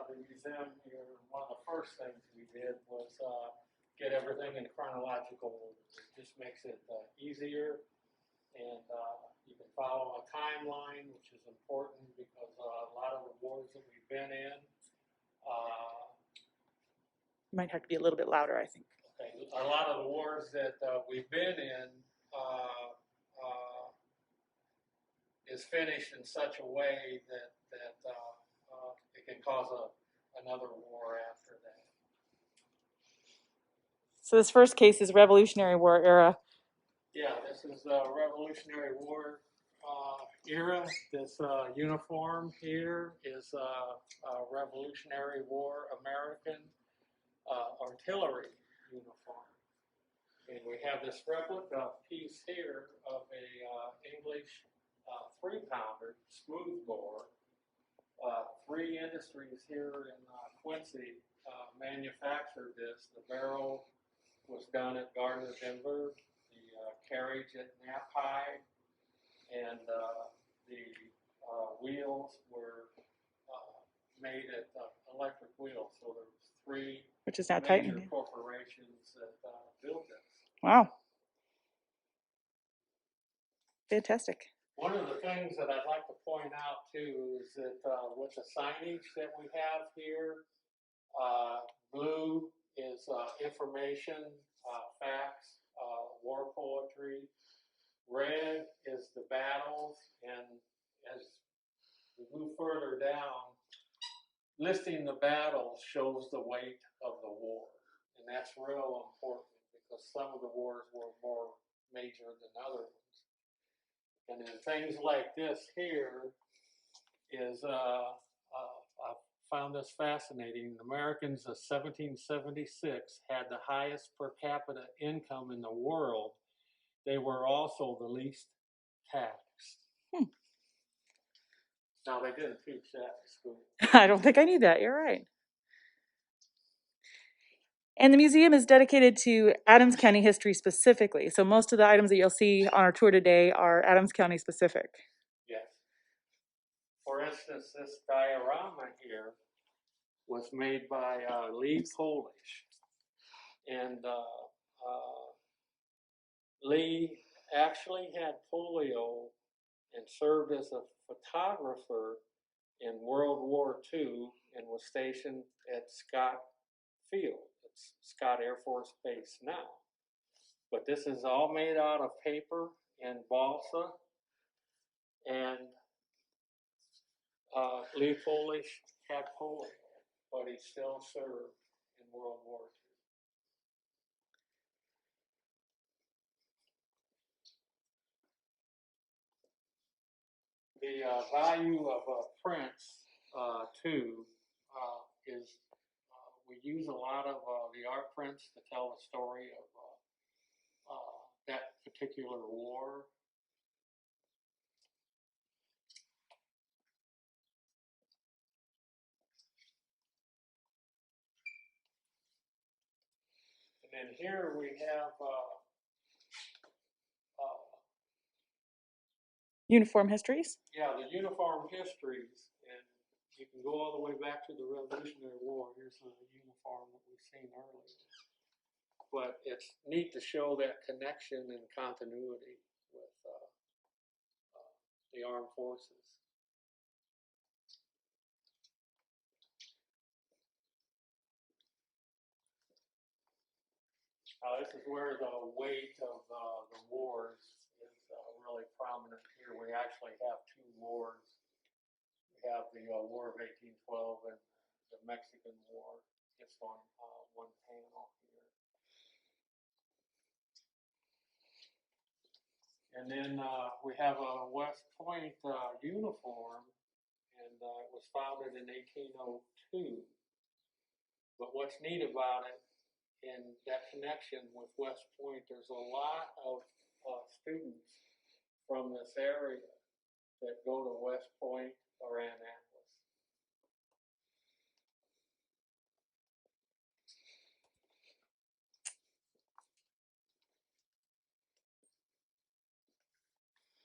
the museum here, one of the first things we did was get everything in chronological order. It just makes it easier, and you can follow a timeline, which is important because a lot of the wars that we've been in. You might have to be a little bit louder, I think. Okay, a lot of the wars that we've been in is finished in such a way that it can cause another war after that. So this first case is Revolutionary War era. Yeah, this is Revolutionary War era. This uniform here is Revolutionary War American artillery uniform. And we have this replica piece here of a English 3-pounder smoothbore. 3 industries here in Quincy manufactured this. The barrel was done at Gardner, Denver. The carriage at Nappi, and the wheels were made at Electric Wheels. So there was 3 which is now major Titan. corporations that built this. Wow. Fantastic. One of the things that I'd like to point out too is that with the signage that we have here, blue is information, facts, war poetry. Red is the battles, and as we move further down, listing the battles shows the weight of the war, and that's real important because some of the wars were more major than other ones. And then things like this here is, I found this fascinating. Americans of 1776 had the highest per capita income in the world. They were also the least taxed. Now, they didn't teach that in school. I don't think I need that. You're right. And the museum is dedicated to Adams County history specifically. So most of the items that you'll see on our tour today are Adams County specific. Yes. For instance, this diorama here was made by Lee Polish. And Lee actually had polio and served as a photographer in World War II and was stationed at Scott Field. It's Scott Air Force Base now. But this is all made out of paper and balsa. And Lee Polish had polio, but he still served in World War II. The value of prints, too, is we use a lot of the art prints to tell the story of that particular war. And then here we have Uniform histories? yeah, the uniform histories, and you can go all the way back to the Revolutionary War. Here's a uniform that we've seen earlier. But it's neat to show that connection and continuity with the armed forces. This is where the weight of the wars is really prominent here. We actually have 2 wars. We have the War of 1812 and the Mexican War, just on one panel here. And then we have a West Point uniform, and it was founded in 1802. But what's neat about it, in that connection with West Point, there's a lot of students from this area that go to West Point or Annapolis.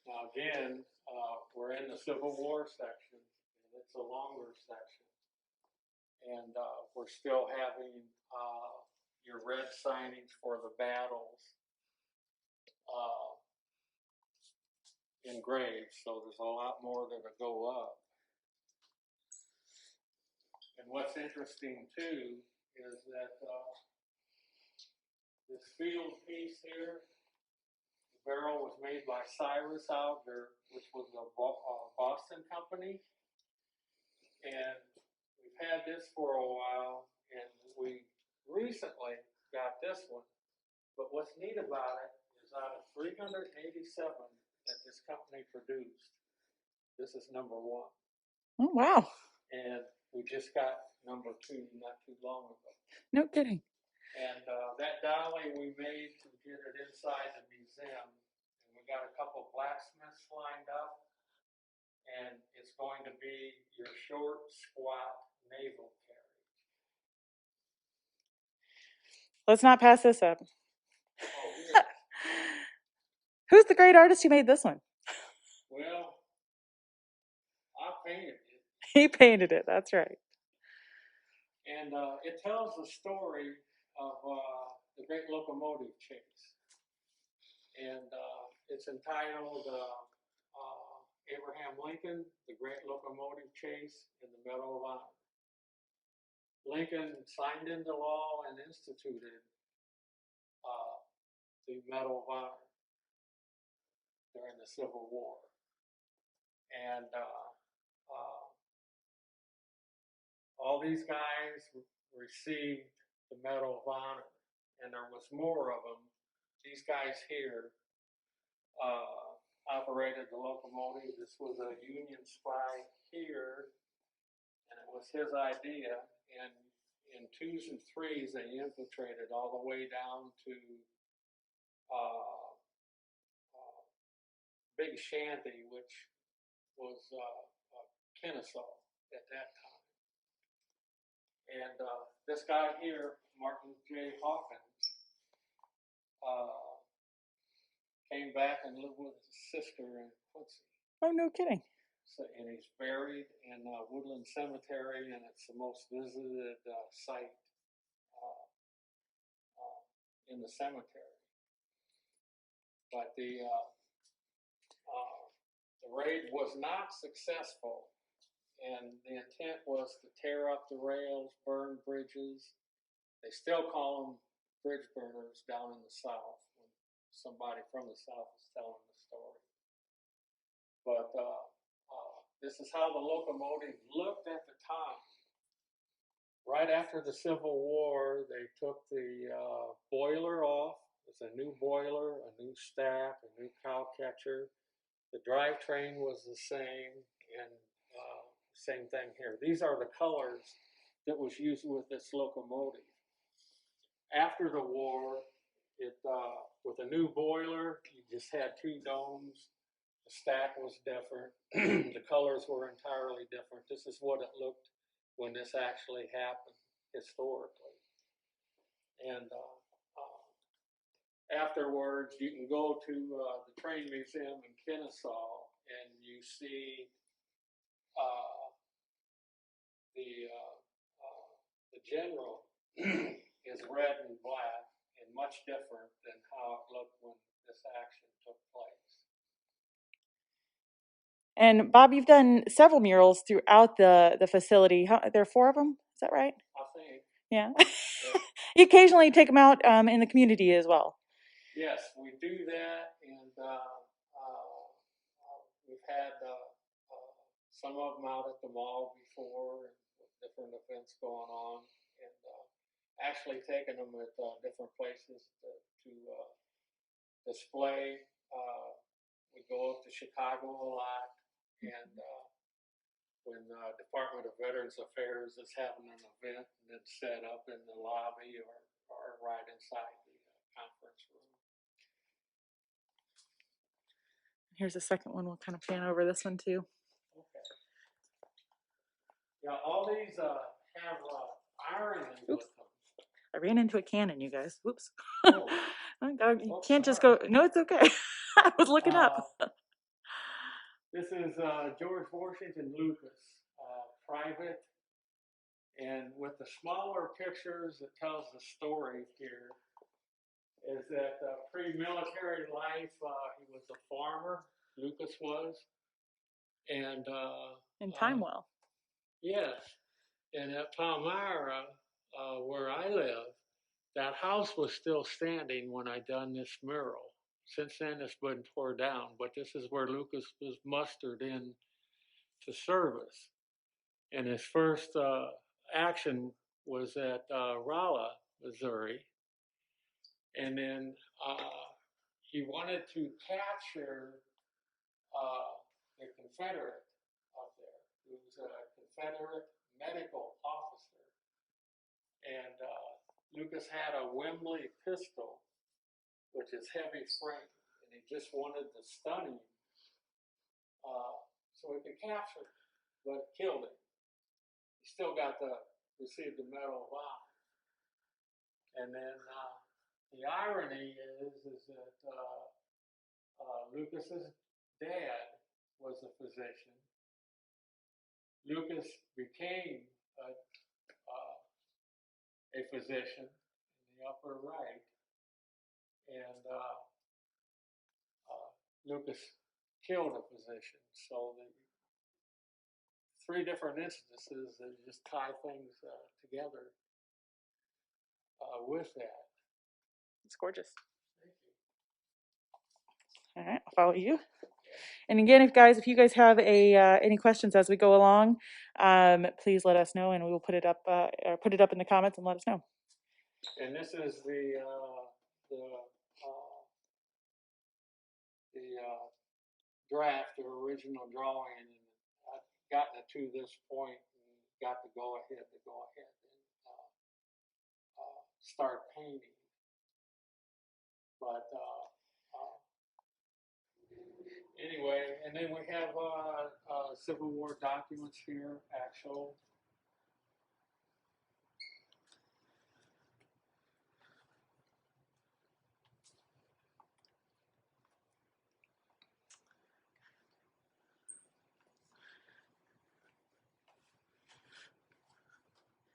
Now again, we're in the Civil War section, and it's a longer section. And we're still having your red signage for the battles engraved, so there's a lot more that'll go up. And what's interesting too is that this field piece here, the barrel was made by Cyrus Alger, which was a Boston company. And we've had this for a while, and we recently got this one. But what's neat about it is out of 387 that this company produced, this is number 1. Oh, wow. And we just got number 2 not too long ago. No kidding. And that dolly we made to get it inside the museum, and we got a couple blacksmiths lined up, and it's going to be your short, squat naval carriage. Let's not pass this up. Oh, yes. Who's the great artist who made this one? Well, I painted it. He painted it, that's right. And it tells the story of the great locomotive chase. And it's entitled Abraham Lincoln, the Great Locomotive Chase in the Medal of Honor. Lincoln signed into law and instituted the Medal of Honor during the Civil War. And all these guys received the Medal of Honor, and there was more of them. These guys here operated the locomotive. This was a Union spy here, and it was his idea. And in 2s and 3s, they infiltrated all the way down to Big Shanty, which was Kennesaw at that time. And this guy here, Martin J. Hawkins, came back and lived with his sister in Quincy. Oh, no kidding. So, and he's buried in Woodland Cemetery, and it's the most visited site in the cemetery. But the raid was not successful, and the intent was to tear up the rails, burn bridges. They still call them bridge burners down in the South when somebody from the South is telling the story. But this is how the locomotive looked at the time. Right after the Civil War, they took the boiler off. It was a new boiler, a new stack, a new cow catcher. The drivetrain was the same, and same thing here. These are the colors that was used with this locomotive. After the war, it with a new boiler, you just had 2 domes. The stack was different. The colors were entirely different. This is what it looked when this actually happened historically. And afterwards, you can go to the train museum in Kennesaw, and you see the general is red and black, and much different than how it looked when this action took place. And Bob, you've done several murals throughout the facility. There are 4 of them, is that right? I think. Yeah. You occasionally take them out in the community as well. Yes, we do that, and we've had some of them out at the mall before, with different events going on, and actually taking them at different places to display. We go up to Chicago a lot, and when Department of Veterans Affairs is having an event, and it's set up in the lobby or right inside the conference room. Here's the second one. We'll kind of pan over this one too. Okay. Yeah, all these have irons with them. I ran into a cannon, you guys. Whoops. Oh. You can't just go. No, it's okay. I was looking up. This is George Washington Lucas, private And with the smaller pictures, it tells the story here. Is that pre-military life, he was a farmer, Lucas was. And In Timewell. yes, and at Palmyra, where I live, that house was still standing when I done this mural. Since then, it's been tore down, but this is where Lucas was mustered in to service. And his first action was at Rolla, Missouri. And then he wanted to capture the Confederate up there. He was a Confederate medical officer. And Lucas had a Wembley pistol, which is heavy frame, and he just wanted to stun him so he could capture him, but killed him. He still received the Medal of Honor. And then the irony is that Lucas's dad was a physician. Lucas became a physician in the upper right, and Lucas killed a physician. So the three different instances that just tie things together with that. It's gorgeous. Thank you. All right, I'll follow you. And again, if you guys have any questions as we go along, please let us know, and we will put it up in the comments and let us know. And this is the draft or original drawing, and I've gotten it to this point and got to go ahead and start painting. But anyway, and then we have Civil War documents here, actual.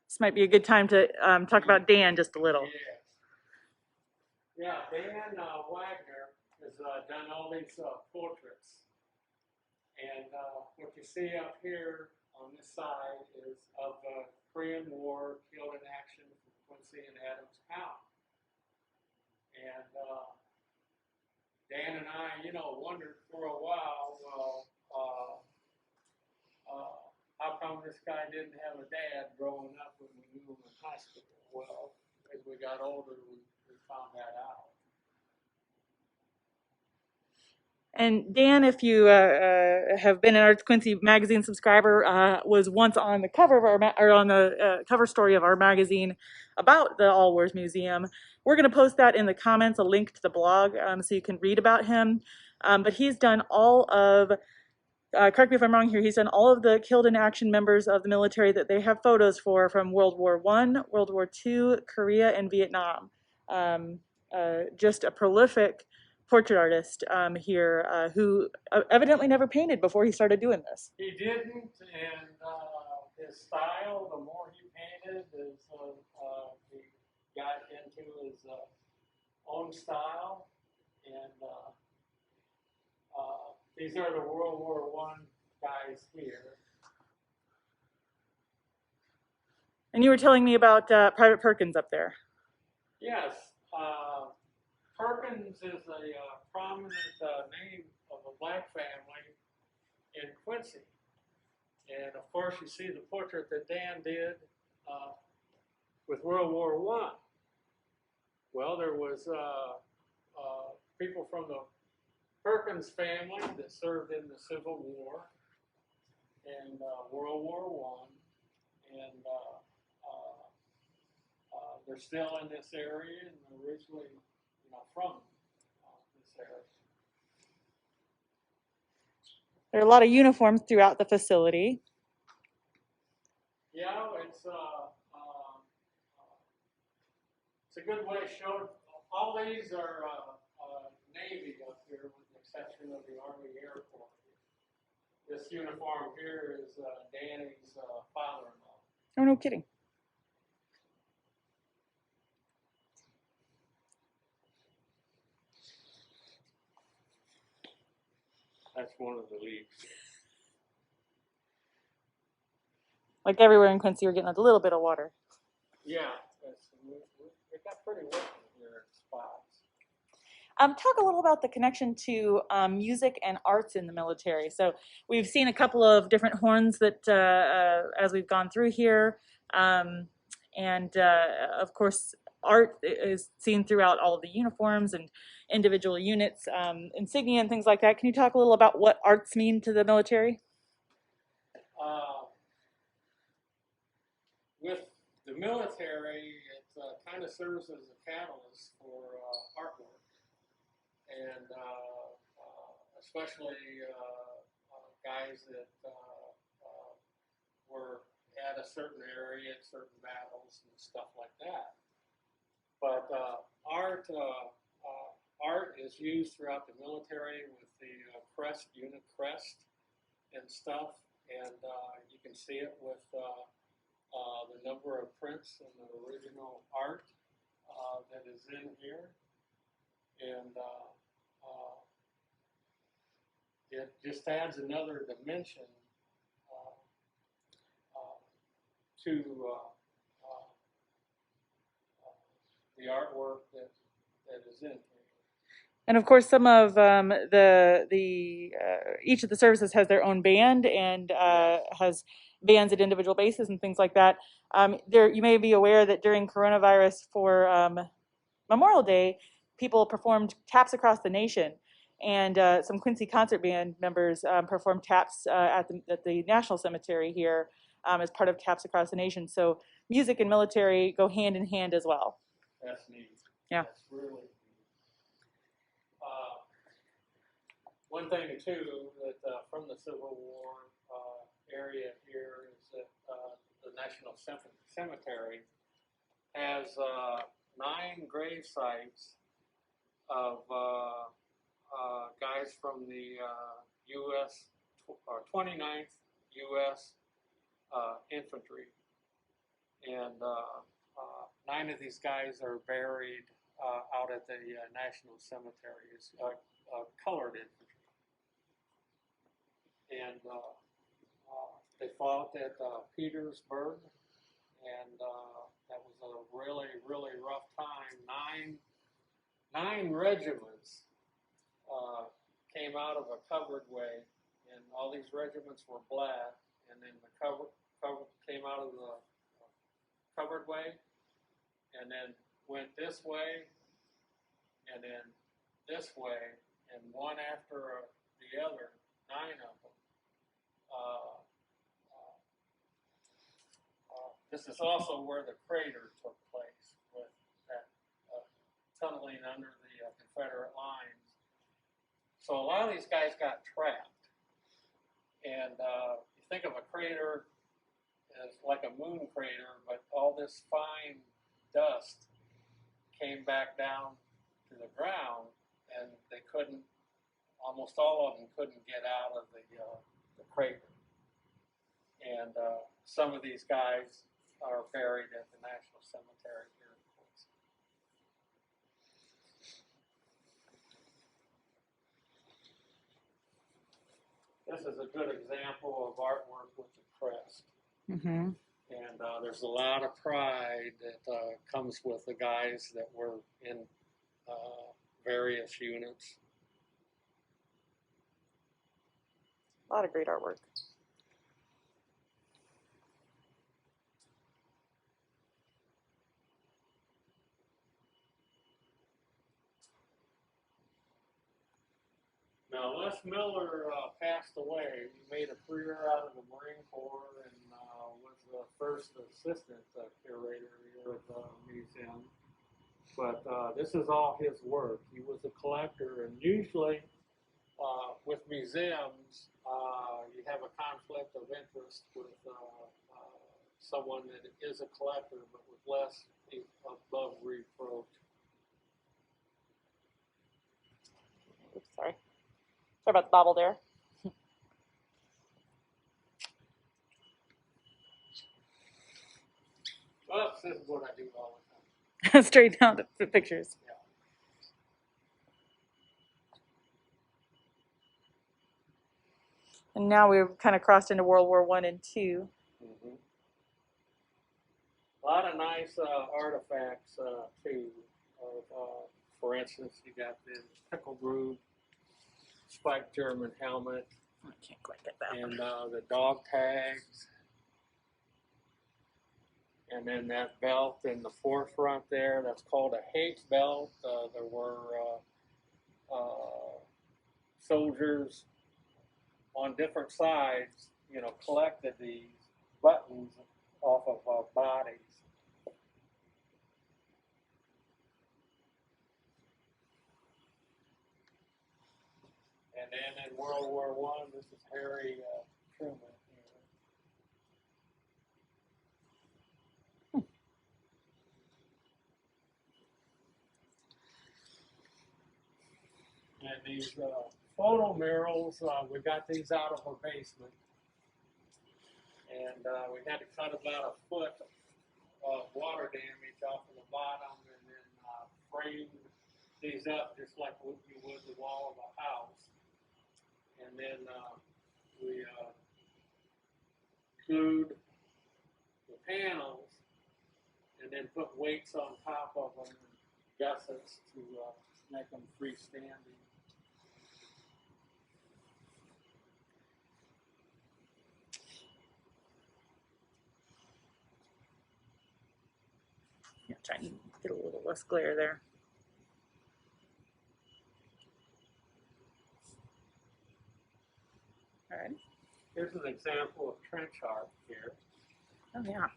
This might be a good time to talk about Dan just a little. Yes. Yeah, Dan Wagner has done all these portraits. And what you see up here on this side is of the Korean War killed in action from Quincy and Adams County. And Dan and I, wondered for a while, how come this guy didn't have a dad growing up when we knew him in high school? Well, as we got older, we found that out. And Dan, if you have been an Arts Quincy magazine subscriber, was once on the cover of on the cover story of our magazine about the All Wars Museum. We're going to post that in the comments, a link to the blog, so you can read about him. But he's done all of, correct me if I'm wrong here, he's done all of the killed in action members of the military that they have photos for from World War I, World War II, Korea, and Vietnam. Just a prolific portrait artist here who evidently never painted before he started doing this. He didn't, and his style, the more he painted, he got into his own style. And these are the World War I guys here. And you were telling me about Private Perkins up there. Yes. Perkins is a prominent name of a black family in Quincy. And of course, you see the portrait that Dan did with World War I. Well, there was people from the Perkins family that served in the Civil War and World War I, and they're still in this area and originally, from this area. There are a lot of uniforms throughout the facility. Yeah, it's a good way to show. All these are Navy up here, with the exception of the Army Air Force. This uniform here is Danny's father-in-law. Oh, no kidding. That's one of the leaves. Like everywhere in Quincy, we're getting a little bit of water. Yeah, it got pretty wet in here in spots. Talk a little about the connection to music and arts in the military. So we've seen a couple of different horns that as we've gone through here, and of course art is seen throughout all of the uniforms and individual units, insignia and things like that. Can you talk a little about what arts mean to the military? With the military, it kind of serves as a catalyst for artwork, and especially guys that were at a certain area at certain battles and stuff like that. But art is used throughout the military with the crest, unit crest, and stuff, and you can see it with the number of prints and the original art that is in here, and it just adds another dimension to the artwork that is in here. And of course, some of each of the services has their own band and has bands at individual bases and things like that. You may be aware that during coronavirus for Memorial Day, people performed taps across the nation, and some Quincy concert band members performed taps at the National Cemetery here as part of Taps Across the Nation. So music and military go hand in hand as well. That's neat. Yeah. That's really neat. One thing too that from the Civil War area here is that the National Cemetery has 9 grave sites of guys from the U.S. or 29th U.S. Infantry, and 9 of these guys are buried out at the National Cemetery. It's colored infantry. And they fought at Petersburg, and that was a really, really rough time. Nine regiments came out of a covered way, and all these regiments were black, and then the cover came out of the covered way, and then went this way, and then this way, and one after the other, 9 of them. This is also where the crater took place, with that tunneling under the Confederate lines. So a lot of these guys got trapped. And you think of a crater as like a moon crater, but all this fine dust came back down to the ground, and they couldn't, almost all of them couldn't get out of the crater. And some of these guys are buried at the National Cemetery here in Quincy. This is a good example of artwork with the crest. Mm-hmm. And there's a lot of pride that comes with the guys that were in various units. A lot of great artwork. Now, Les Miller passed away. He made a career out of the Marine Corps and was the first assistant curator here at the museum. But this is all his work. He was a collector, and usually with museums, you have a conflict of interest with someone that is a collector, but with less above reproach. Oops, sorry. Sorry about the bobble there. this is what I do all the time. Straight down the pictures. Yeah. And now we've kind of crossed into World War I and II. Mm-hmm. A lot of nice artifacts too. For instance, you got the pickle groove, spiked German helmet, I can't quite get that and one. the dog tags, and then that belt in the forefront there. That's called a hate belt. There were soldiers on different sides, collected these buttons off of bodies. And then in World War I, this is Harry Truman here. And these photo murals, we got these out of our basement. And we had to cut about a foot of water damage off of the bottom and then frame these up just like you would the wall of a house. And then we glued the panels and then put weights on top of them and gussets to make them freestanding. Yeah, trying to get a little less glare there. All right. Here's an example of trench art here. Oh yeah.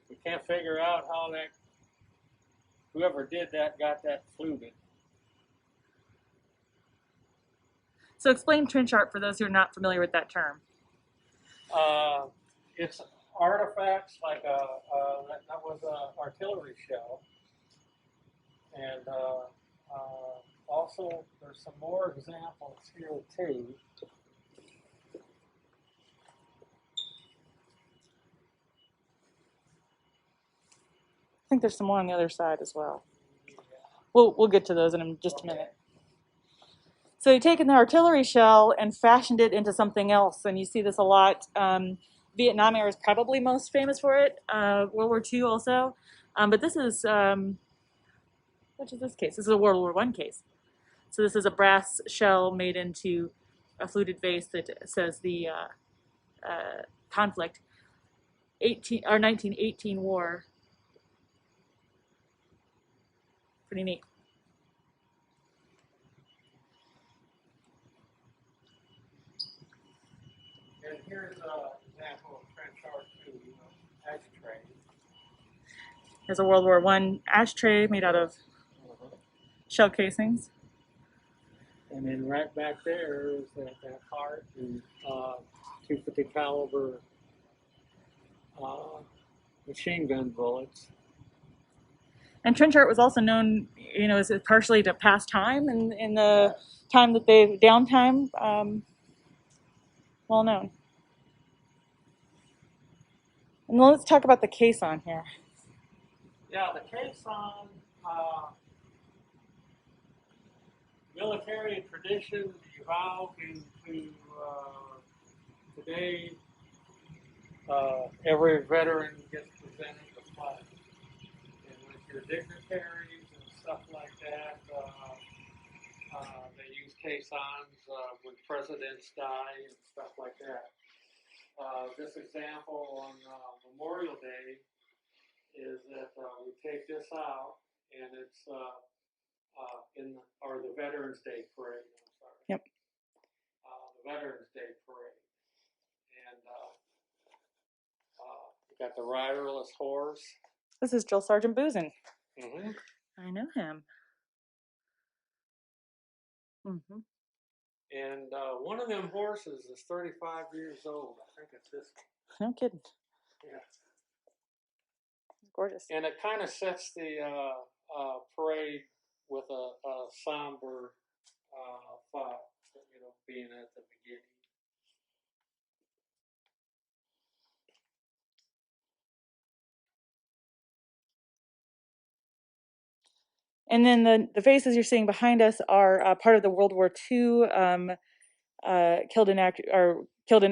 We can't figure out how whoever did that got that fluted. So explain trench art for those who are not familiar with that term. It's artifacts like that was an artillery shell, and also there's some more examples here too. I think there's some more on the other side as well. We'll get to those in just a minute. So you've taken the artillery shell and fashioned it into something else, and you see this a lot. Vietnam era is probably most famous for it. World War II also, but this is what is this case? This is a World War I case. So this is a brass shell made into a fluted vase that says the conflict 1918 war. Pretty neat. And here's an example of trench art too, ashtray. There's a World War I ashtray made out of shell casings. And then right back there is that heart and 250 caliber machine gun bullets. And trench art was also known, as partially to pass time in the time that they downtime. Well known. And let's talk about the caisson here. Yeah, the caisson, military tradition evolved into today. Every veteran gets presented a flag, and with your dignitaries and stuff like that, they use caissons when presidents die and stuff like that. This example on Memorial Day is that we take this out, and it's the Veterans Day Parade. I'm sorry. Yep. The Veterans Day Parade, and you got the riderless horse. This is Drill Sergeant Boozin. Mm-hmm. I know him. Mm-hmm. And one of them horses is 35 years old. I think it's this one. No kidding. Yeah. Gorgeous. And it kind of sets the parade with a somber thought, being at the beginning. And then the faces you're seeing behind us are part of the World War II killed in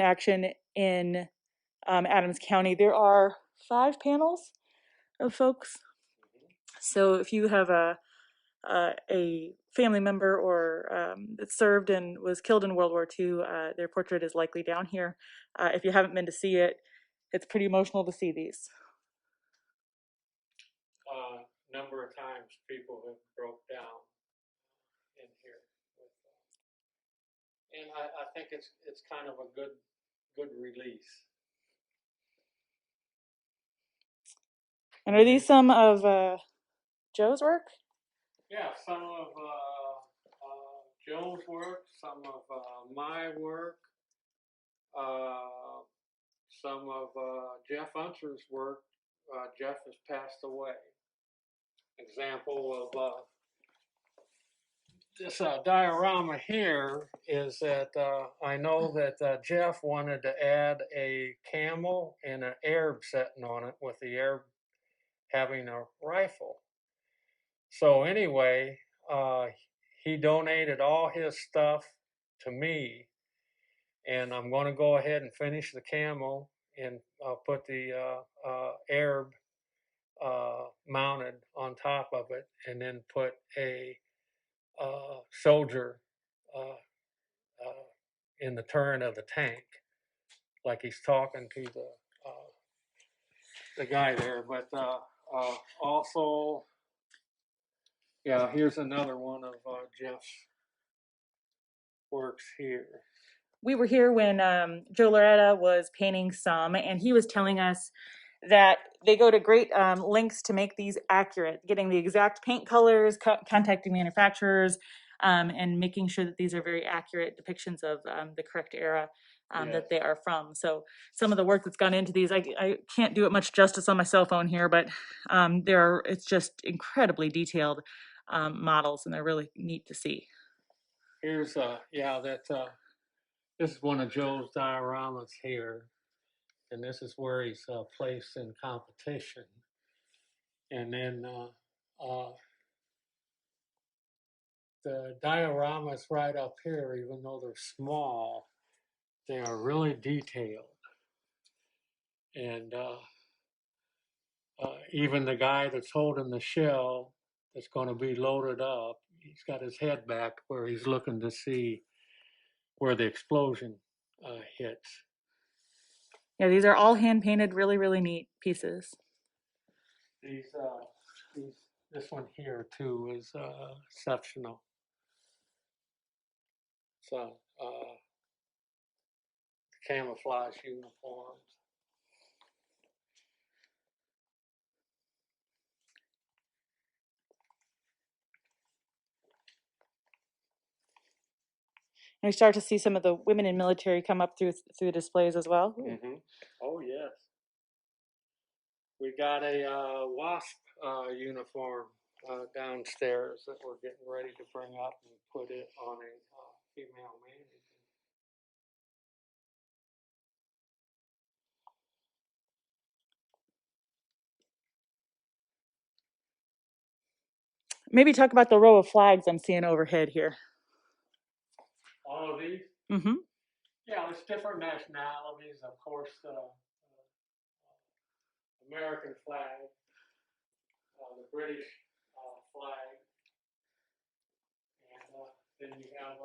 action in Adams County. There are 5 panels of folks. So if you have a family member or that served and was killed in World War II, their portrait is likely down here. If you haven't been to see it, it's pretty emotional to see these. Number of times people have broke down in here, and I think it's kind of a good release. And are these some of Joe's work? Yeah, some of Joe's work, some of my work, some of Jeff Unser's work. Jeff has passed away. Example of this diorama here is that I know that Jeff wanted to add a camel and an Arab sitting on it, with the Arab having a rifle. So anyway, he donated all his stuff to me, and I'm going to go ahead and finish the camel and put the Arab mounted on top of it, and then put a soldier in the turn of the tank, like he's talking to the guy there. But also, yeah, here's another one of Jeff's works here. We were here when Joe Loretta was painting some, and he was telling us that they go to great lengths to make these accurate, getting the exact paint colors, contacting manufacturers, and making sure that these are very accurate depictions of the correct era that they are from. So some of the work that's gone into these, I can't do it much justice on my cell phone here, but it's just incredibly detailed models, and they're really neat to see. Here's this is one of Joe's dioramas here, and this is where he's placed in competition. And then the dioramas right up here, even though they're small, they are really detailed. And even the guy that's holding the shell that's going to be loaded up, he's got his head back where he's looking to see where the explosion hits. Yeah, these are all hand painted, really, really neat pieces. This one here too is exceptional. So camouflage uniforms. And we start to see some of the women in military come up through the displays as well. Mm-hmm. Oh yes. We got a WASP uniform downstairs that we're getting ready to bring up and put it on a female mannequin. Maybe talk about the row of flags I'm seeing overhead here. All of these? Mm-hmm. Yeah, it's different nationalities. Of course, American flag, the British flag, and then you have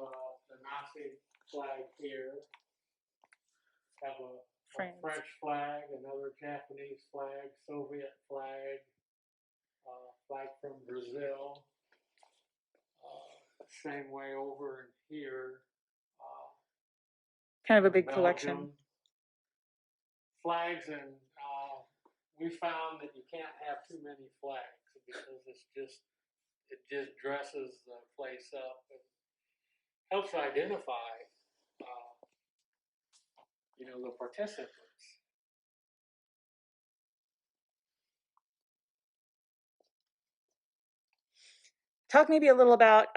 the Nazi flag here. Have a French flag, another Japanese flag, Soviet flag, flag from Brazil. Same way over in here. Kind of a big Belgium. collection. Flags, and we found that you can't have too many flags because it just dresses the place up and helps identify the participants. Talk maybe a little about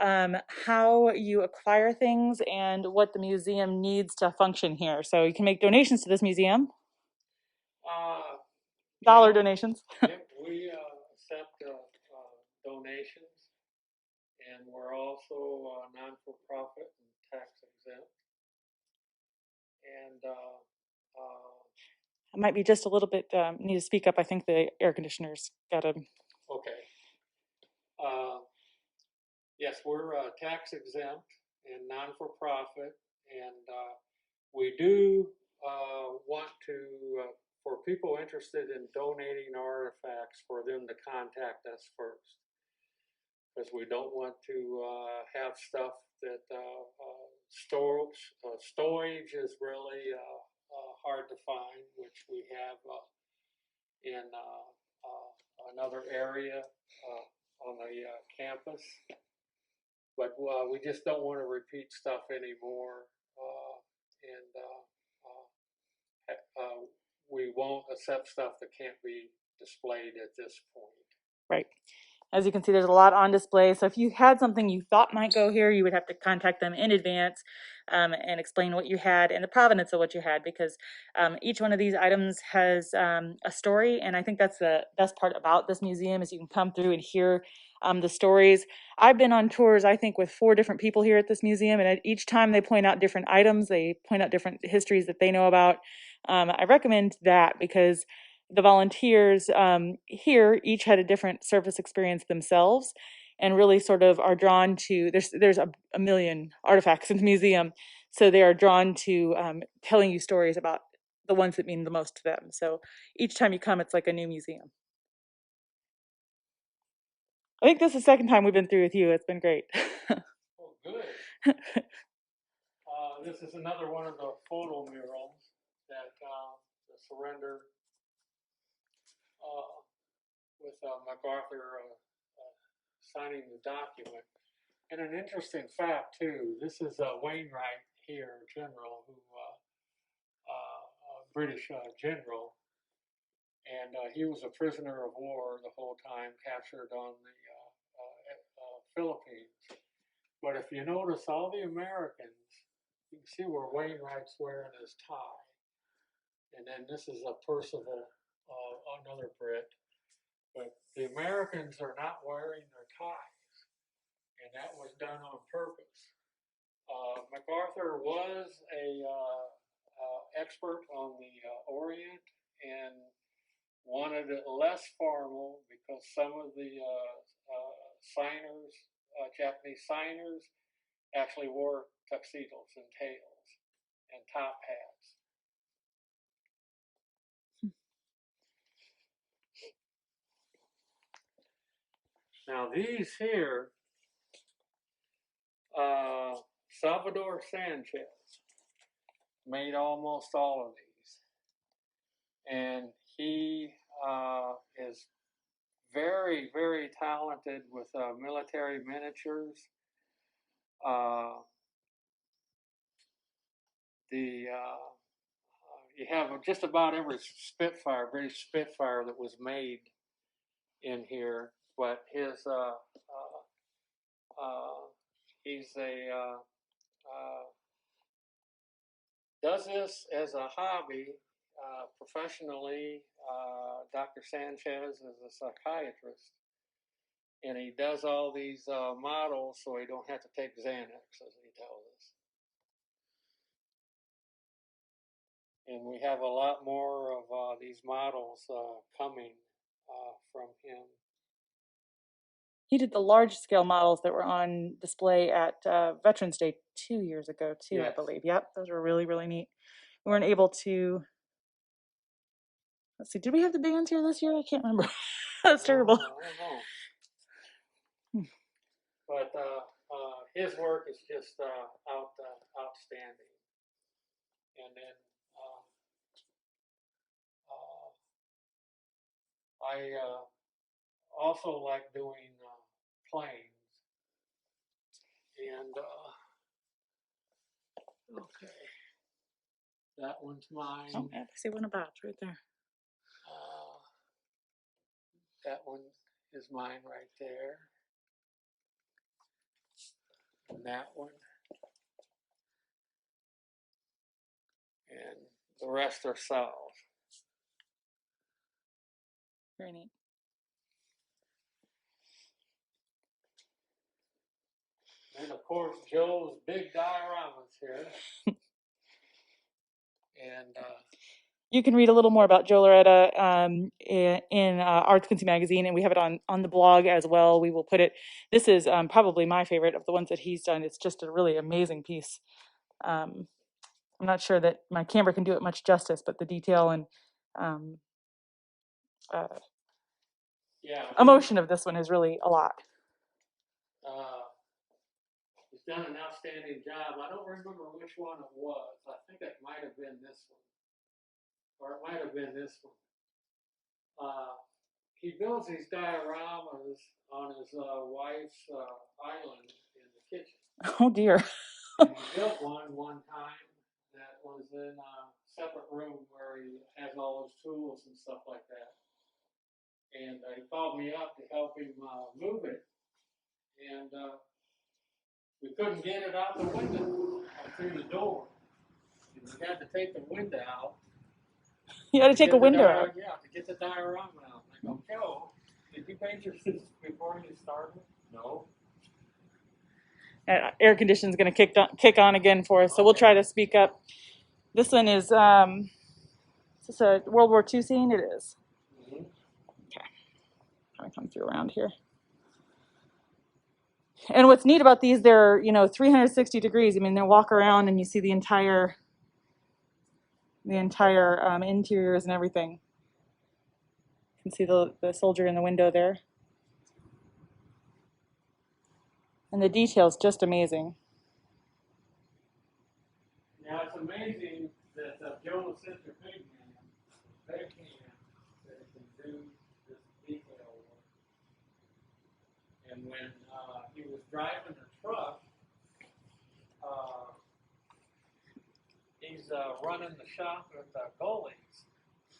how you acquire things and what the museum needs to function here. So you can make donations to this museum. Dollar donations. Yep, we accept donations. we're also non-for-profit and tax exempt. And I might be just a little bit, need to speak up. I think the air conditioner's got a, okay. Yes, we're tax exempt and non-for-profit, and we do want to, for people interested in donating artifacts, for them to contact us first, because we don't want to have stuff that storage is really hard to find, which we have in another area on the campus. But we just don't want to repeat stuff anymore, and we won't accept stuff that can't be displayed at this point. right. As you can see, there's a lot on display. So if you had something you thought might go here, you would have to contact them in advance and explain what you had and the provenance of what you had, because each one of these items has a story. And I think that's the best part about this museum, is you can come through and hear the stories. I've been on tours, I think, with 4 different people here at this museum, and each time they point out different items, they point out different histories that they know about. I recommend that because the volunteers here each had a different service experience themselves, and really sort of are drawn to, there's a million artifacts in the museum, so they are drawn to telling you stories about the ones that mean the most to them. So each time you come, it's like a new museum. I think this is the second time we've been through with you. It's been great. Oh, good. This is another one of the photo murals that the surrender with MacArthur signing the document. And an interesting fact too, this is Wainwright here, general, who British general, and he was a prisoner of war the whole time, captured on the Philippines. But if you notice, all the Americans, you can see where Wainwright's wearing his tie, and then this is a Percival, another Brit. But the Americans are not wearing their ties, and that was done on purpose. MacArthur was a expert on the Orient and wanted it less formal because some of the signers, Japanese signers, actually wore tuxedos and tails and top hats. Now these here, Salvador Sanchez made almost all of these, and he is very, very talented with military miniatures. You have just about every Spitfire, British Spitfire that was made in here, but he's a does this as a hobby. Professionally, Dr. Sanchez is a psychiatrist, and he does all these models so he don't have to take Xanax, as he tells us. And we have a lot more of these models coming from him. He did the large scale models that were on display at Veterans Day 2 years ago too, yes. I believe. Yep, those were really, really neat. We weren't able to, let's see, did we have the bands here this year? I can't remember. That's terrible. I don't know. But his work is just outstanding. And then I also like doing planes. And okay, that one's mine. Oh, yeah, I see one about right there. That one is mine right there. And that one. And the rest are Sal's. Very neat. And of course, Joe's big dioramas here. And You can read a little more about Joe Loretta in Arts Quincy magazine, and we have it on the blog as well. We will put it. This is probably my favorite of the ones that he's done. It's just a really amazing piece. I'm not sure that my camera can do it much justice, but the detail and uh, yeah, emotion of this one is really a lot. he's done an outstanding job. I don't remember which one it was. I think it might have been this one, or it might have been this one. He builds these dioramas on his wife's island in the kitchen. Oh dear. And he built one time that was in a separate room where he has all his tools and stuff like that. And he called me up to help him move it. And we couldn't get it out the window or through the door. And we had to take the window out. You got to take a window out. Yeah, to get the diorama out. I go, Joe, did you paint your system before you started? No. Air conditioning is going to kick on again for us, so we'll try to speak up. This one is this a World War II scene? It is. Mm-hmm. Okay, I'm gonna come through around here. And what's neat about these, they're 360 degrees. I mean, they walk around and you see the entire interiors and everything. You can see the soldier in the window there. And the detail's just amazing. Now it's amazing that Joe Sister Pig Man, that he can do this detail work. And when he was driving the truck, he's running the shop with goalies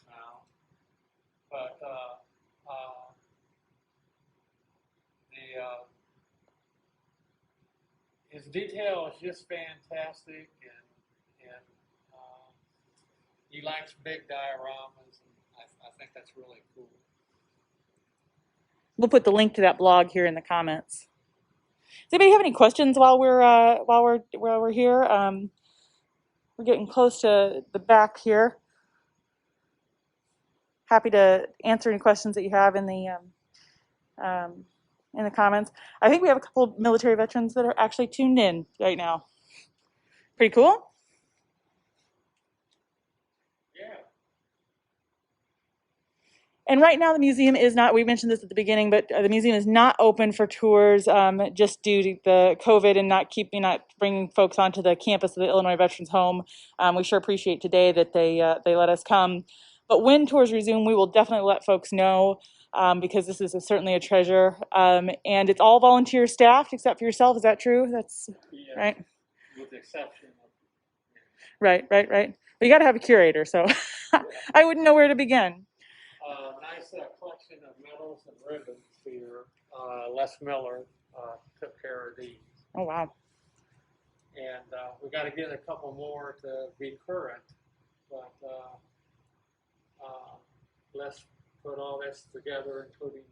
now, but his detail is just fantastic, and he likes big dioramas, and I think that's really cool. We'll put the link to that blog here in the comments. Does anybody have any questions while we're here? We're getting close to the back here. Happy to answer any questions that you have in the comments. I think we have a couple of military veterans that are actually tuned in right now. Pretty cool. And right now the museum is not, we mentioned this at the beginning, but the museum is not open for tours just due to the COVID and not bringing folks onto the campus of the Illinois Veterans Home. We sure appreciate today that they let us come. But when tours resume, we will definitely let folks know because this is certainly a treasure. And it's all volunteer staffed except for yourself. Is that true? That's right. With the exception of. Right. But you got to have a curator, so I wouldn't know where to begin. Nice collection of medals and ribbons here. Les Miller took care of these. Oh, wow. And we got to get a couple more to be current, but let's put all this together, including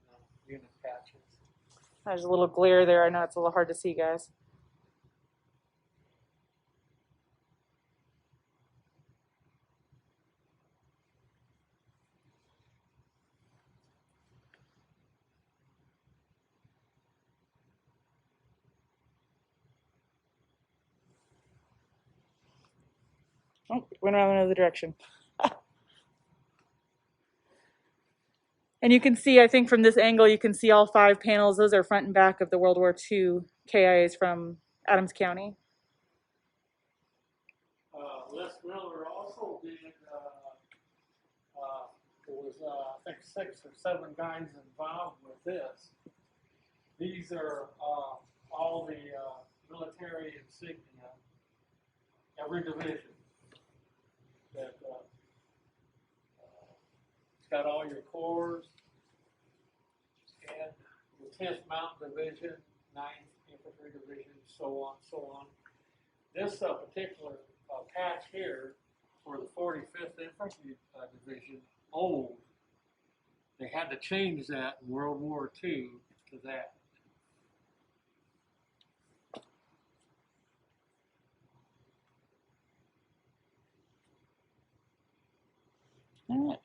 unit patches. There's a little glare there. I know it's a little hard to see, guys. Oh, went around another direction. And you can see, I think from this angle, you can see all 5 panels. Those are front and back of the World War II KIAs from Adams County. Les Miller also did, there was, I think, 6 or 7 guys involved with this. These are all the military insignia, every division. That it's got all your corps and the 10th Mountain Division, 9th Infantry Division, so on. This particular patch here for the 45th Infantry Division, old. They had to change that in World War II to that. All right.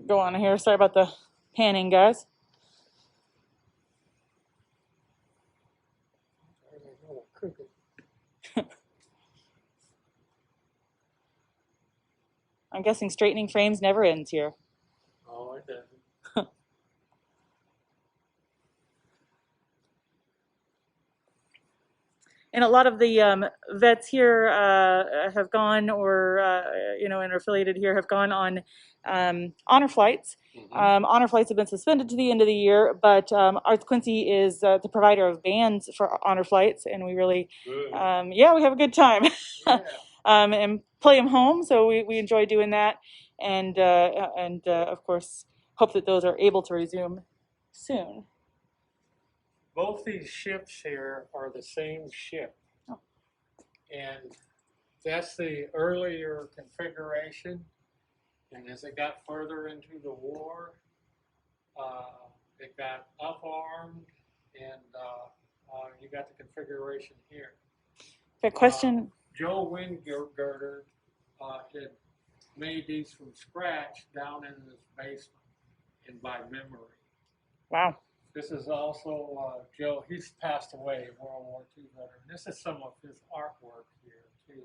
Go on here. Sorry about the panning, guys. I'm guessing straightening frames never ends here. Oh, it doesn't. And a lot of the vets here have gone, or and are affiliated here, have gone on honor flights. Honor flights have been suspended to the end of the year, but Arts Quincy is the provider of bands for honor flights, and we really, yeah, we have a good time. Yeah. And play them home, so we enjoy doing that, and of course hope that those are able to resume soon. Both these ships here are the same ship. Oh. And that's the earlier configuration. And as it got further into the war, it got up-armed, and you got the configuration here. Got a question. Joe Wingirter had made these from scratch down in his basement and by memory. Wow. This is also Joe. He's passed away, World War II veteran. This is some of his artwork here too.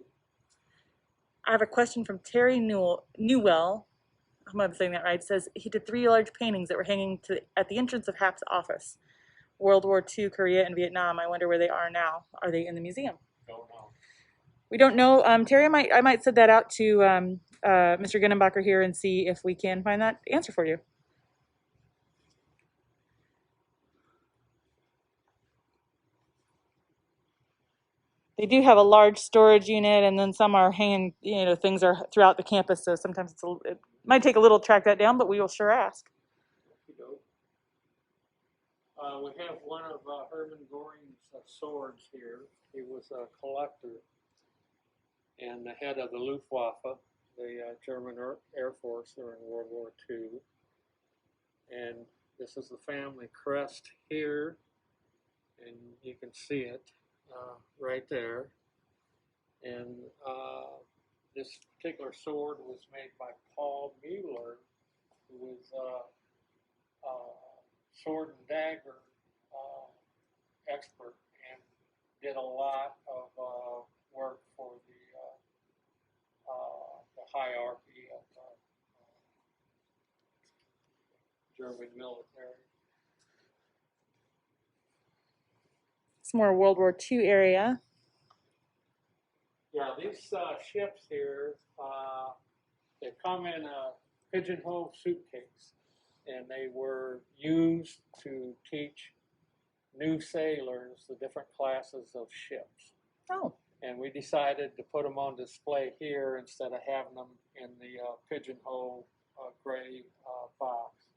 I have a question from Terry Newell. I hope I'm saying that right. It says he did 3 large paintings that were hanging at the entrance of Hap's office. World War II, Korea, and Vietnam. I wonder where they are now. Are they in the museum? Don't know. We don't know. Terry, I might send that out to Mr. Gunnenbacher here and see if we can find that answer for you. They do have a large storage unit, and then some are hanging, things are throughout the campus, so sometimes it might take a little to track that down, but we will sure ask. We have one of Hermann Göring's swords here. He was a collector and the head of the Luftwaffe, the German Air Force during World War II. And this is the family crest here, and you can see it right there. And this particular sword was made by Paul Mueller, who was sword and dagger expert and did a lot of work for the hierarchy of German military. It's more World War II area. Yeah, these ships here, they come in a pigeonhole suitcase, and they were used to teach new sailors the different classes of ships. Oh. And we decided to put them on display here instead of having them in the pigeonhole gray box.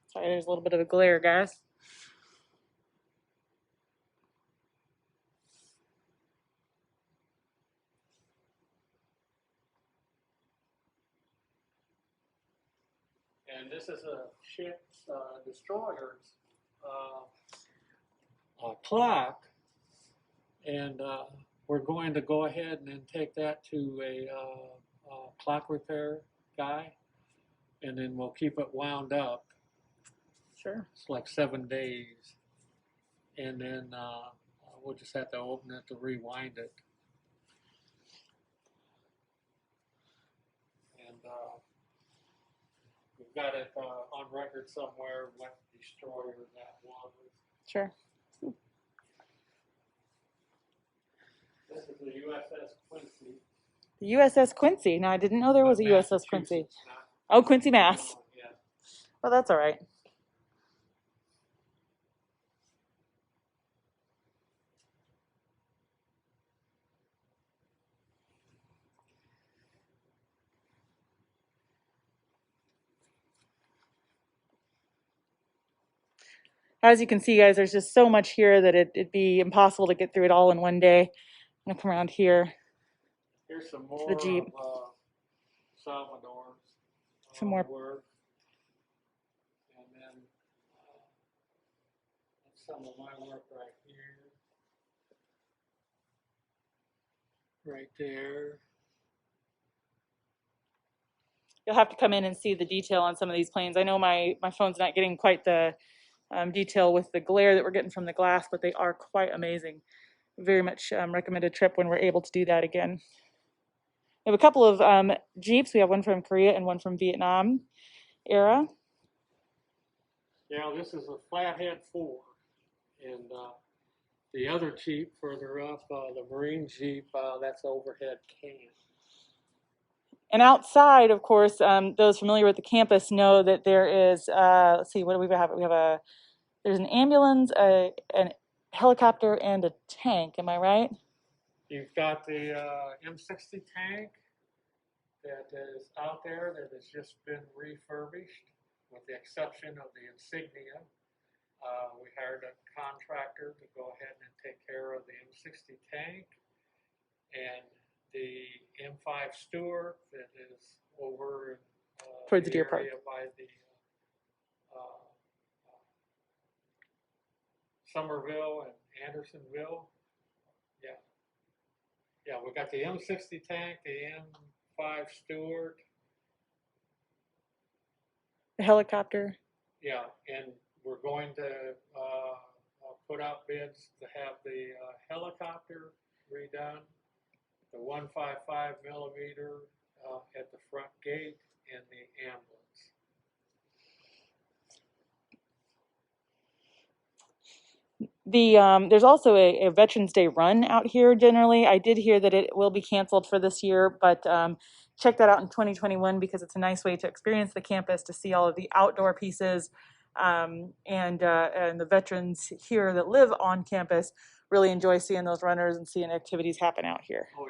Sorry, there's a little bit of a glare, guys. And this is a ship's destroyer's clock, and we're going to go ahead and then take that to a clock repair guy, and then we'll keep it wound up. Sure. It's like 7 days, and then we'll just have to open it to rewind it. And we've got it on record somewhere what destroyer that was. Sure. This is the USS Quincy. The USS Quincy. Now, I didn't know there was a USS Quincy. Massachusetts, Oh, Quincy, Mass. Yeah. Well, that's all right. As you can see, guys, there's just so much here that it'd be impossible to get through it all in one day. I'm gonna come around here. Here's some more the Jeep. of Salvador's Some more. work. And then that's some of my work right here. right there. You'll have to come in and see the detail on some of these planes. I know my phone's not getting quite the detail with the glare that we're getting from the glass, but they are quite amazing. Very much recommend a trip when we're able to do that again. We have a couple of Jeeps. We have one from Korea and one from Vietnam era. Yeah, this is a Flathead 4. And the other Jeep further up, the Marine Jeep, that's overhead can. And outside, of course, those familiar with the campus know that there is, let's see, what do we have? We have there's an ambulance, a helicopter, and a tank. Am I right? You've got the M60 tank that is out there that has just been refurbished, with the exception of the insignia. We hired a contractor to go ahead and take care of the M60 tank, and the M5 Stewart that is over in Towards the Deer Park. area by the Somerville and Andersonville. Yeah. Yeah, we got the M60 tank, the M5 Stewart. The helicopter. Yeah, and we're going to put out bids to have the helicopter redone, the 155 millimeter at the front gate, and the ambulance. There's also a Veterans Day run out here generally. I did hear that it will be canceled for this year, but check that out in 2021 because it's a nice way to experience the campus, to see all of the outdoor pieces, and the veterans here that live on campus really enjoy seeing those runners and seeing activities happen out here. Oh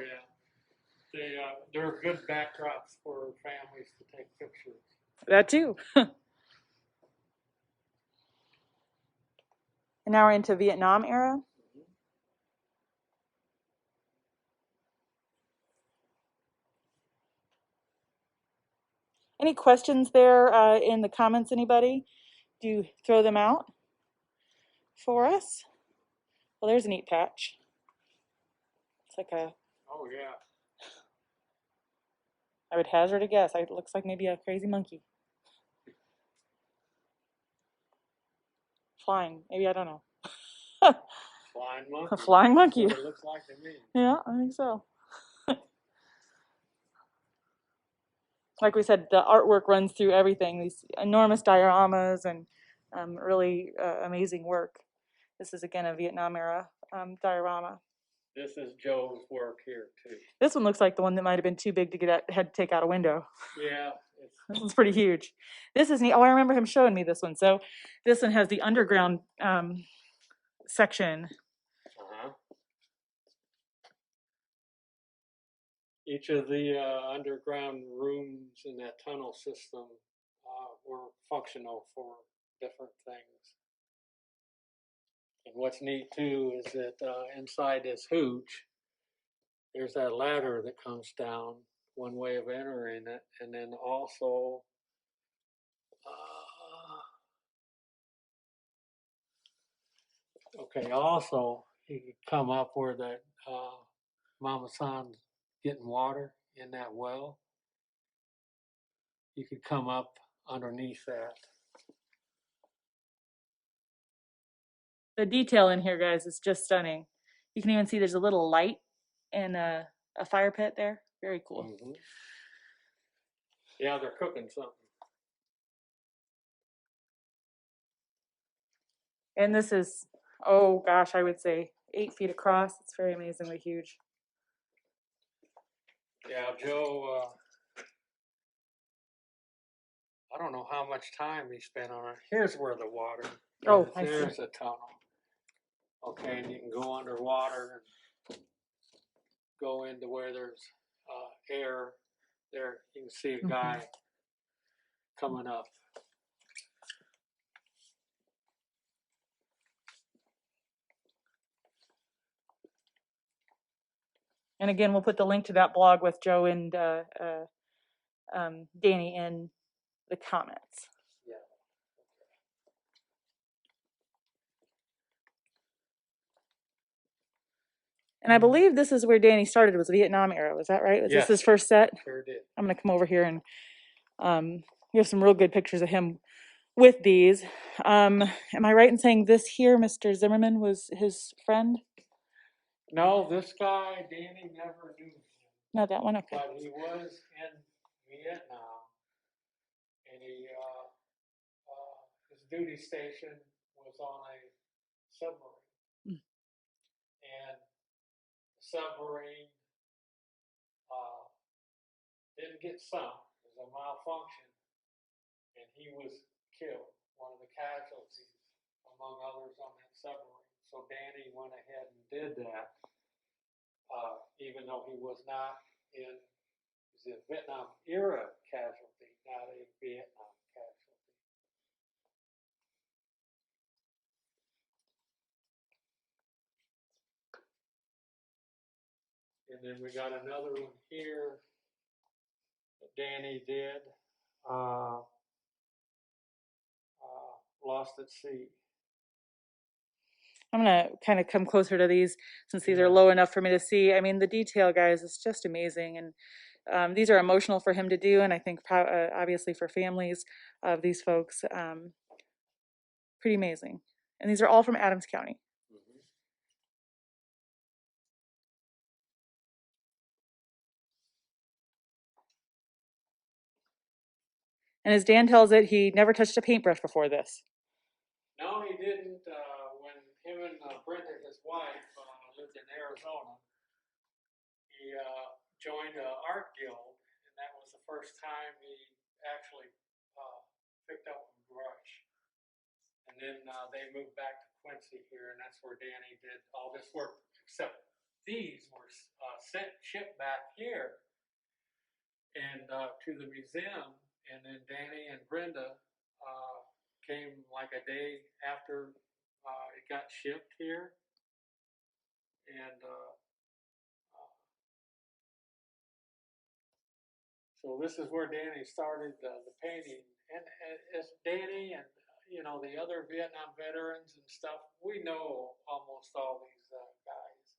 yeah, they're good backdrops for families to take pictures. That too. And now we're into Vietnam era. Any questions there in the comments, anybody? Do you throw them out for us? Well, there's a neat patch. It's like a, Oh yeah. I would hazard a guess. It looks like maybe a crazy monkey. Flying, maybe, I don't know. Flying monkey. A flying monkey. That's what it looks like to me. Yeah, I think so. Like we said, the artwork runs through everything. These enormous dioramas and really amazing work. This is again a Vietnam era diorama. This is Joe's work here too. This one looks like the one that might have been too big to get out, had to take out a window. Yeah. This one's pretty huge. This is neat. Oh, I remember him showing me this one. So this one has the underground section. Each of the underground rooms in that tunnel system were functional for different things. And what's neat too is that inside this hooch, there's that ladder that comes down, one way of entering it, and then also also you could come up where that Mama San's getting water in that well. You could come up underneath that. The detail in here, guys, is just stunning. You can even see there's a little light and a fire pit there. Very cool. Mm-hmm. Yeah, they're cooking something. And this is, oh gosh, I would say 8 feet across. It's very amazingly huge. Yeah, Joe, I don't know how much time he spent on it. Here's where the water. Oh, I see. There's a tunnel. Okay, and you can go underwater and go into where there's air. There, you can see a guy coming up. And again, we'll put the link to that blog with Joe and Danny in the comments. Yeah. And I believe this is where Danny started, was the Vietnam era. Was that right? Was Yes. this his first set? Sure did. I'm gonna come over here and we have some real good pictures of him with these. Am I right in saying this here, Mr. Zimmerman, was his friend? No, this guy, Danny, never knew him, Not that one, okay. but he was in Vietnam, and his duty station was on a submarine, and the submarine didn't get sunk. It was a malfunction, and he was killed, one of the casualties, among others on that submarine. So Danny went ahead and did that, even though he was not in, he was a Vietnam era casualty, not a Vietnam casualty. And then we got another one here that Danny did, Lost at Sea. I'm gonna kind of come closer to these since these are Yeah. low enough for me to see. I mean, the detail, guys, is just amazing. And these are emotional for him to do, and I think obviously for families of these folks, pretty amazing. And these are all from Adams County. And as Dan tells it, he never touched a paintbrush before this. No, he didn't. When him and Brenda, his wife, lived in Arizona, he joined an art guild, and that was the first time he actually picked up a brush. And then they moved back to Quincy here, and that's where Danny did all this work, except these were shipped back here and to the museum. And then Danny and Brenda came like a day after it got shipped here. And so this is where Danny started the painting. And as Danny and the other Vietnam veterans and stuff, we know almost all these guys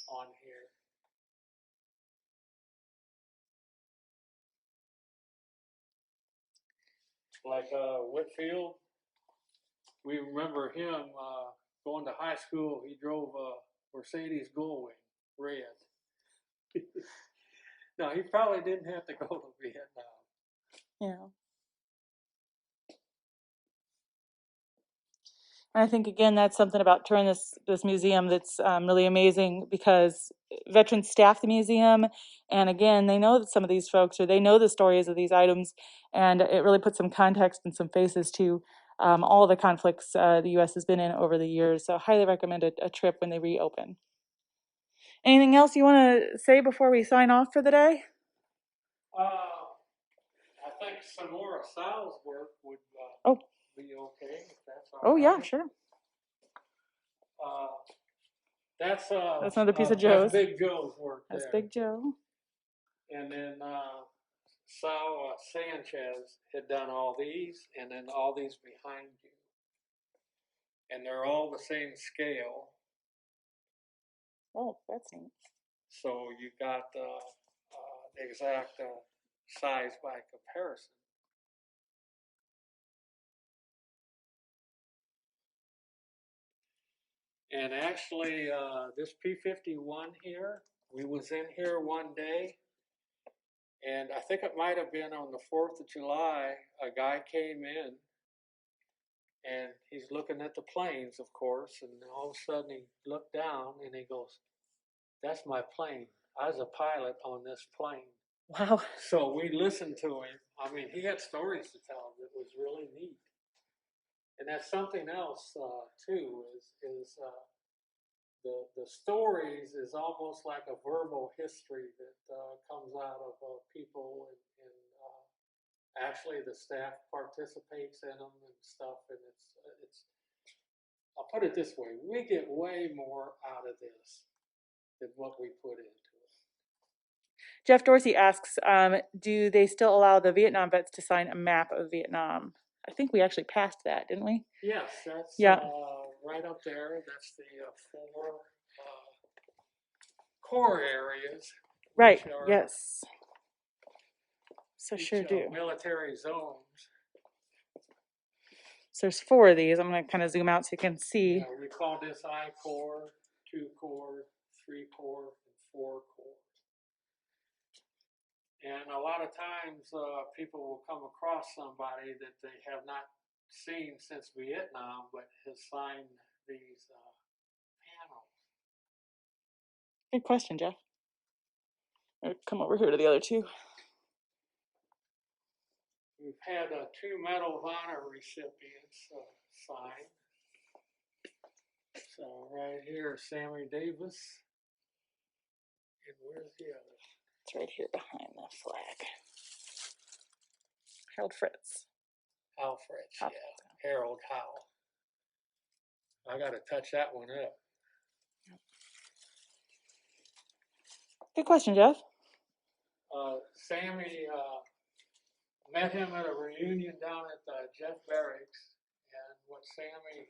on here. Like Whitfield, we remember him going to high school. He drove a Mercedes Gullwing, red. No, he probably didn't have to go to Vietnam. Yeah. And I think again that's something about touring this museum that's really amazing, because veterans staff the museum, and again they know that some of these folks, or they know the stories of these items, and it really puts some context and some faces to all of the conflicts the U.S. has been in over the years. So highly recommend a trip when they reopen. Anything else you want to say before we sign off for the day? I think some more of Sal's work would be okay, if that's all right. Oh yeah, sure. That's another piece of Joe's. That's Big Joe's work. That's there. Big Joe. And then Sal Sanchez had done all these, and then all these behind you. And they're all the same scale. Oh, that's neat. So you got the exact size by comparison. And actually, this P-51 here, we was in here one day, and I think it might have been on the 4th of July, a guy came in, and he's looking at the planes, of course, and all of a sudden he looked down, and he goes, "That's my plane. I was a pilot on this plane." Wow. So we listened to him. I mean, he had stories to tell that was really neat. And that's something else, too, is the stories is almost like a verbal history that comes out of people, and actually the staff participates in them and stuff. And it's I'll put it this way: we get way more out of this than what we put into it. Jeff Dorsey asks, do they still allow the Vietnam vets to sign a map of Vietnam? I think we actually passed that, didn't we? Yes, that's right up there. That's the 4 core areas. Right, which are yes. So each, sure do. military zones. So there's 4 of these. I'm going to kind of zoom out so you can see. Yeah, we call this I core, 2 core, 3 core, and 4 core. And a lot of times people will come across somebody that they have not seen since Vietnam, but has signed these panels. Good question, Jeff. I'll come over here to the other 2. We've had 2 Medal of Honor recipients sign. So right here, Sammy Davis. And where's the other? It's right here behind the flag. Harold Fritz. Hal Fritz, yeah. Harold Howe. I got to touch that one up. Good question, Jeff. Sammy, met him at a reunion down at Jeff Barracks, and what Sammy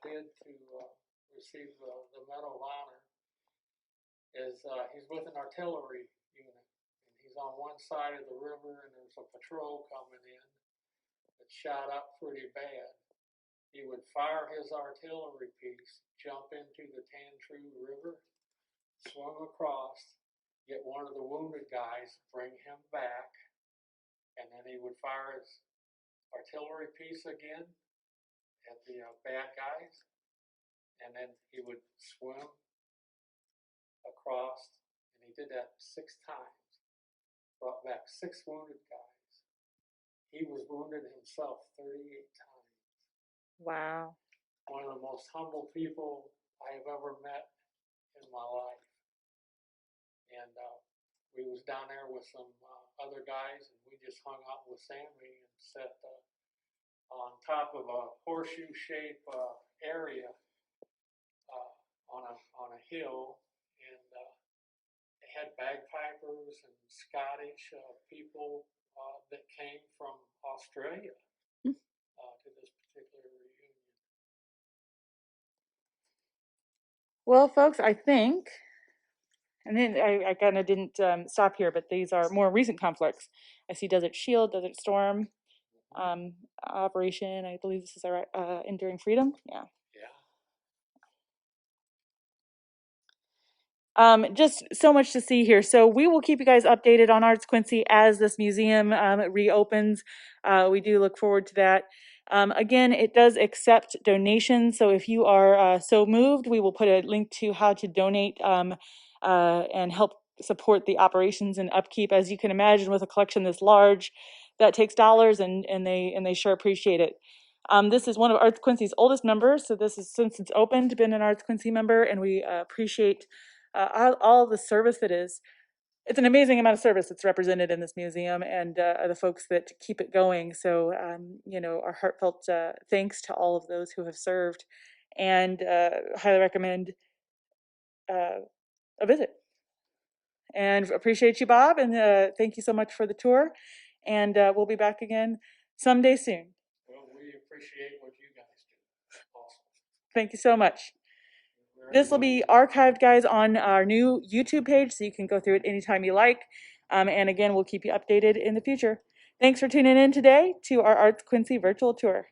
did to receive the Medal of Honor is he's with an artillery unit, and he's on one side of the river, and there's a patrol coming in that shot up pretty bad. He would fire his artillery piece, jump into the Tan True River, swim across, get one of the wounded guys, bring him back, and then he would fire his artillery piece again at the bad guys, and then he would swim across, and he did that 6 times, brought back 6 wounded guys. He was wounded himself 38 times. Wow. One of the most humble people I have ever met in my life. And we was down there with some other guys, and we just hung out with Sammy and sat on top of a horseshoe-shaped area on a hill, and they had bagpipers and Scottish people that came from Australia to this particular reunion. Well, folks, I think, and then I kind of didn't stop here, but these are more recent conflicts. I see Desert Shield, Desert Storm, Operation, I believe this is our Enduring Freedom. Yeah. Just so much to see here. So we will keep you guys updated on Arts Quincy as this museum reopens. We do look forward to that. Again, it does accept donations. So if you are so moved, we will put a link to how to donate and help support the operations and upkeep. As you can imagine, with a collection this large, that takes dollars, and they sure appreciate it. This is one of Arts Quincy's oldest members. So this is, since it's opened, been an Arts Quincy member, and we appreciate all the service that is. It's an amazing amount of service that's represented in this museum, and the folks that keep it going. So, our heartfelt thanks to all of those who have served, and highly recommend a visit. And appreciate you, Bob, and thank you so much for the tour. And we'll be back again someday soon. Well, we appreciate what you guys do. Awesome. Thank you so much. This will be archived, guys, on our new YouTube page, so you can go through it anytime you like. And again, we'll keep you updated in the future. Thanks for tuning in today to our Arts Quincy virtual tour.